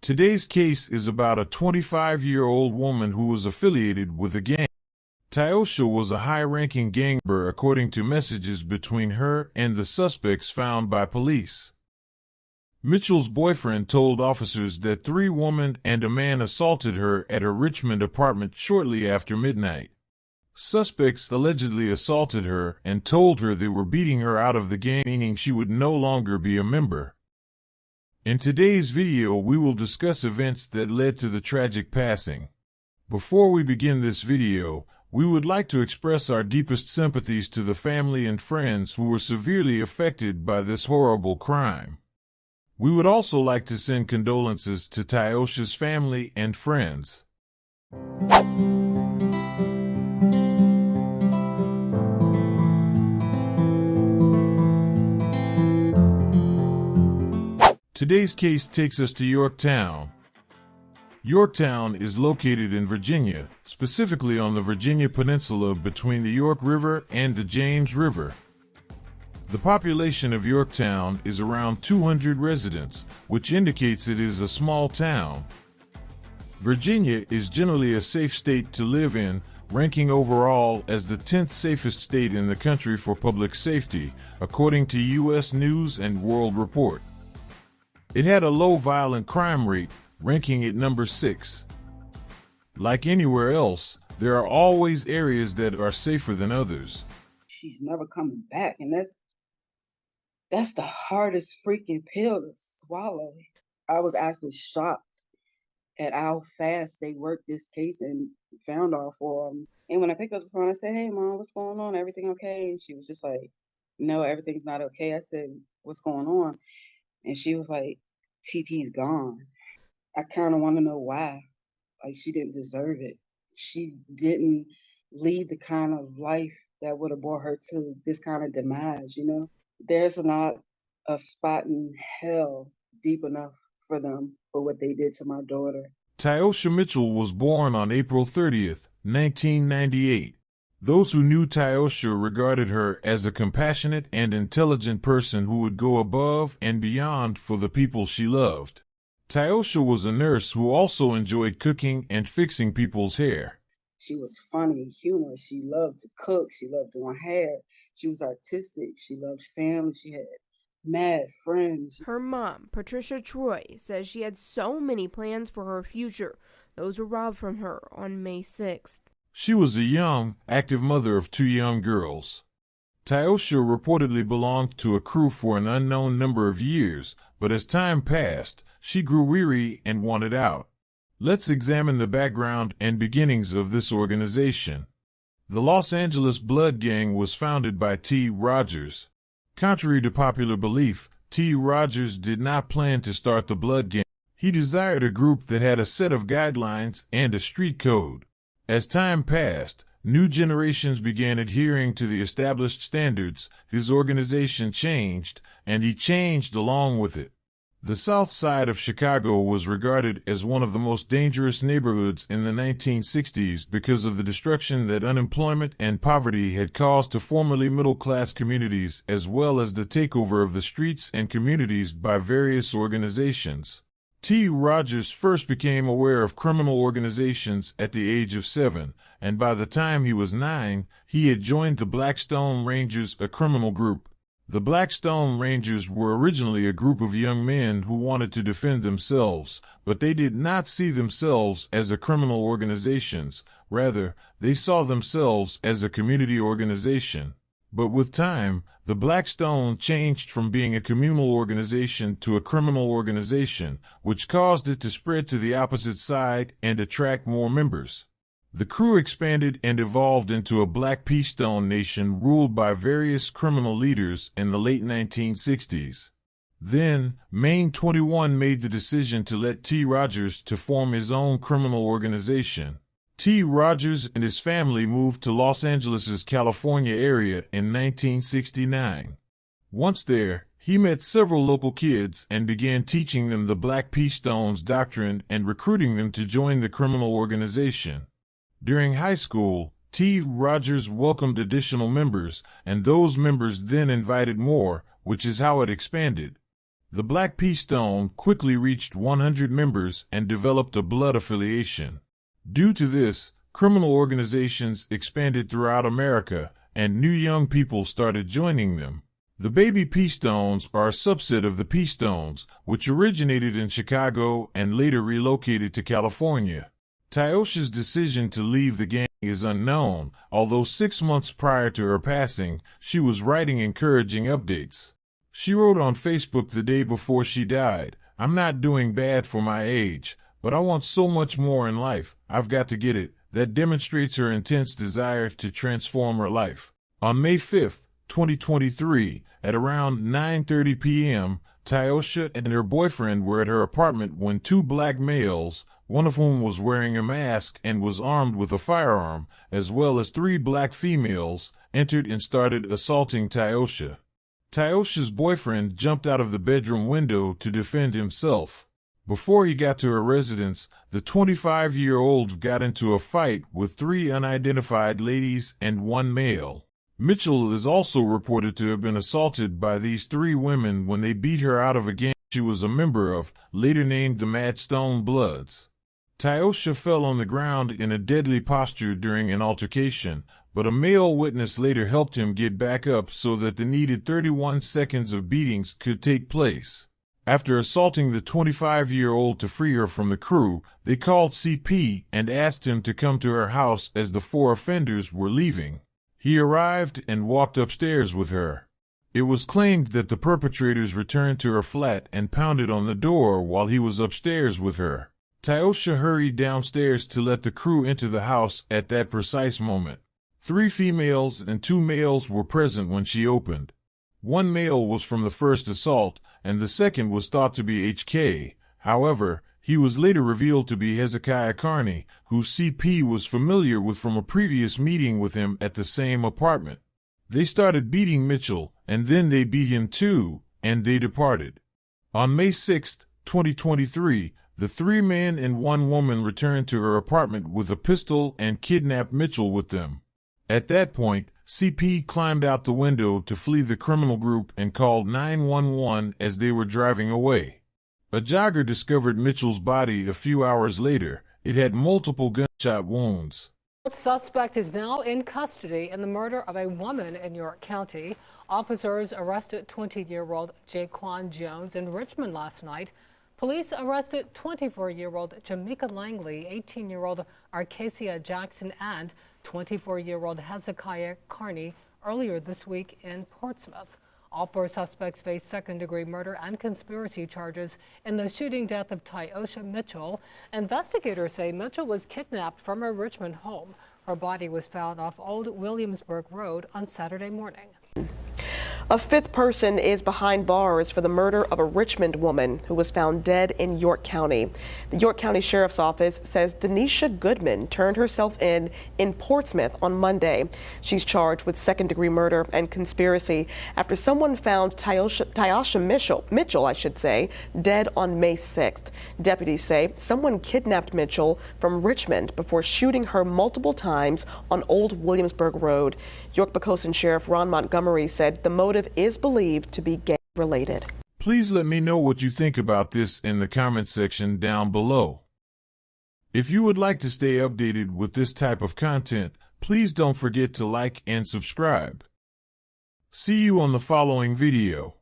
Today's case is about a 25-year-old woman who was affiliated with a gang. Tyosha was a high-ranking gang member according to messages between her and the suspects found by police. Mitchell's boyfriend told officers that 3 women and a man assaulted her at her Richmond apartment shortly after midnight. Suspects allegedly assaulted her and told her they were beating her out of the gang, meaning she would no longer be a member. In today's video, we will discuss events that led to the tragic passing. Before we begin this video, we would like to express our deepest sympathies to the family and friends who were severely affected by this horrible crime. We would also like to send condolences to Tyosha's family and friends. Today's case takes us to Yorktown. Yorktown is located in Virginia, specifically on the Virginia Peninsula between the York River and the James River. The population of Yorktown is around 200 residents, which indicates it is a small town. Virginia is generally a safe state to live in, ranking overall as the 10th safest state in the country for public safety, according to U.S. News and World Report. It had a low violent crime rate, ranking it number 6. Like anywhere else, there are always areas that are safer than others. She's never coming back, and that's the hardest freaking pill to swallow. I was actually shocked at how fast they worked this case and found all 4 of them. And when I picked up the phone, I said, "Hey, Mom, what's going on? Everything okay?" And she was just like, "No, everything's not okay." I said, "What's going on?" And she was like, "TT's gone." I kind of want to know why. Like, she didn't deserve it. She didn't lead the kind of life that would have brought her to this kind of demise, you know? There's not a spot in hell deep enough for them for what they did to my daughter. Tyosha Mitchell was born on April 30th, 1998. Those who knew Tyosha regarded her as a compassionate and intelligent person who would go above and beyond for the people she loved. Tyosha was a nurse who also enjoyed cooking and fixing people's hair. She was funny, humorous. She loved to cook. She loved doing hair. She was artistic. She loved family. She had mad friends. Her mom, Patricia Troy, says she had so many plans for her future. Those were robbed from her on May 6th. She was a young, active mother of 2 young girls. Tyosha reportedly belonged to a crew for an unknown number of years, but as time passed, she grew weary and wanted out. Let's examine the background and beginnings of this organization. The Los Angeles Blood Gang was founded by T. Rogers. Contrary to popular belief, T. Rogers did not plan to start the Blood Gang. He desired a group that had a set of guidelines and a street code. As time passed, new generations began adhering to the established standards. His organization changed, and he changed along with it. The South Side of Chicago was regarded as one of the most dangerous neighborhoods in the 1960s because of the destruction that unemployment and poverty had caused to formerly middle-class communities, as well as the takeover of the streets and communities by various organizations. T. Rogers first became aware of criminal organizations at the age of 7, and by the time he was 9, he had joined the Blackstone Rangers, a criminal group. The Blackstone Rangers were originally a group of young men who wanted to defend themselves, but they did not see themselves as a criminal organization. Rather, they saw themselves as a community organization. But with time, the Blackstone changed from being a communal organization to a criminal organization, which caused it to spread to the opposite side and attract more members. The crew expanded and evolved into a Black Keystone nation ruled by various criminal leaders in the late 1960s. Then, Maine 21 made the decision to let T. Rogers to form his own criminal organization. T. Rogers and his family moved to Los Angeles' California area in 1969. Once there, he met several local kids and began teaching them the Black Keystone's doctrine and recruiting them to join the criminal organization. During high school, T. Rogers welcomed additional members, and those members then invited more, which is how it expanded. The Black P Stone quickly reached 100 members and developed a blood affiliation. Due to this, criminal organizations expanded throughout America, and new young people started joining them. The Baby P Stones are a subset of the P Stones, which originated in Chicago and later relocated to California. Tyosha's decision to leave the gang is unknown, although 6 months prior to her passing, she was writing encouraging updates. She wrote on Facebook the day before she died, "I'm not doing bad for my age, but I want so much more in life. I've got to get it." That demonstrates her intense desire to transform her life. On May 5, 2023, at around 9:30 p.m., Tyosha and her boyfriend were at her apartment when two black males, one of whom was wearing a mask and was armed with a firearm, as well as three black females, entered and started assaulting Tyosha. Tyosha's boyfriend jumped out of the bedroom window to defend himself. Before he got to her residence, the 25-year-old got into a fight with three unidentified ladies and one male. Mitchell is also reported to have been assaulted by these three women when they beat her out of a gang she was a member of, later named the Mad Stone Bloods. Tyosha fell on the ground in a deadly posture during an altercation, but a male witness later helped him get back up so that the needed 31 seconds of beatings could take place. After assaulting the 25-year-old to free her from the crew, they called CP and asked him to come to her house as the four offenders were leaving. He arrived and walked upstairs with her. It was claimed that the perpetrators returned to her flat and pounded on the door while he was upstairs with her. Tyosha hurried downstairs to let the crew into the house at that precise moment. 3 females and 2 males were present when she opened. One male was from the first assault, and the second was thought to be HK. However, he was later revealed to be Hezekiah Carney, who CP was familiar with from a previous meeting with him at the same apartment. They started beating Mitchell, and then they beat him too, and they departed. On May 6, 2023, the 3 men and 1 woman returned to her apartment with a pistol and kidnapped Mitchell with them. At that point, CP climbed out the window to flee the criminal group and called 911 as they were driving away. A jogger discovered Mitchell's body a few hours later. It had multiple gunshot wounds. The suspect is now in custody in the murder of a woman in York County. Officers arrested 20-year-old Jaquan Jones in Richmond last night. Police arrested 24-year-old Jamaica Langley, 18-year-old Arcasia Jackson, and 24-year-old Hezekiah Carney earlier this week in Portsmouth. All 4 suspects face second-degree murder and conspiracy charges in the shooting death of Tyosha Mitchell. Investigators say Mitchell was kidnapped from her Richmond home. Her body was found off Old Williamsburg Road on Saturday morning. A 5th person is behind bars for the murder of a Richmond woman who was found dead in York County. The York County Sheriff's Office says Denisha Goodman turned herself in Portsmouth on Monday. She's charged with second-degree murder and conspiracy after someone found Tyosha Mitchell, dead on May 6th. Deputies say someone kidnapped Mitchell from Richmond before shooting her multiple times on Old Williamsburg Road. York-Poquoson Sheriff Ron Montgomery said the motive is believed to be gang-related. Please let me know what you think about this in the comment section down below. If you would like to stay updated with this type of content, please don't forget to like and subscribe. See you on the following video.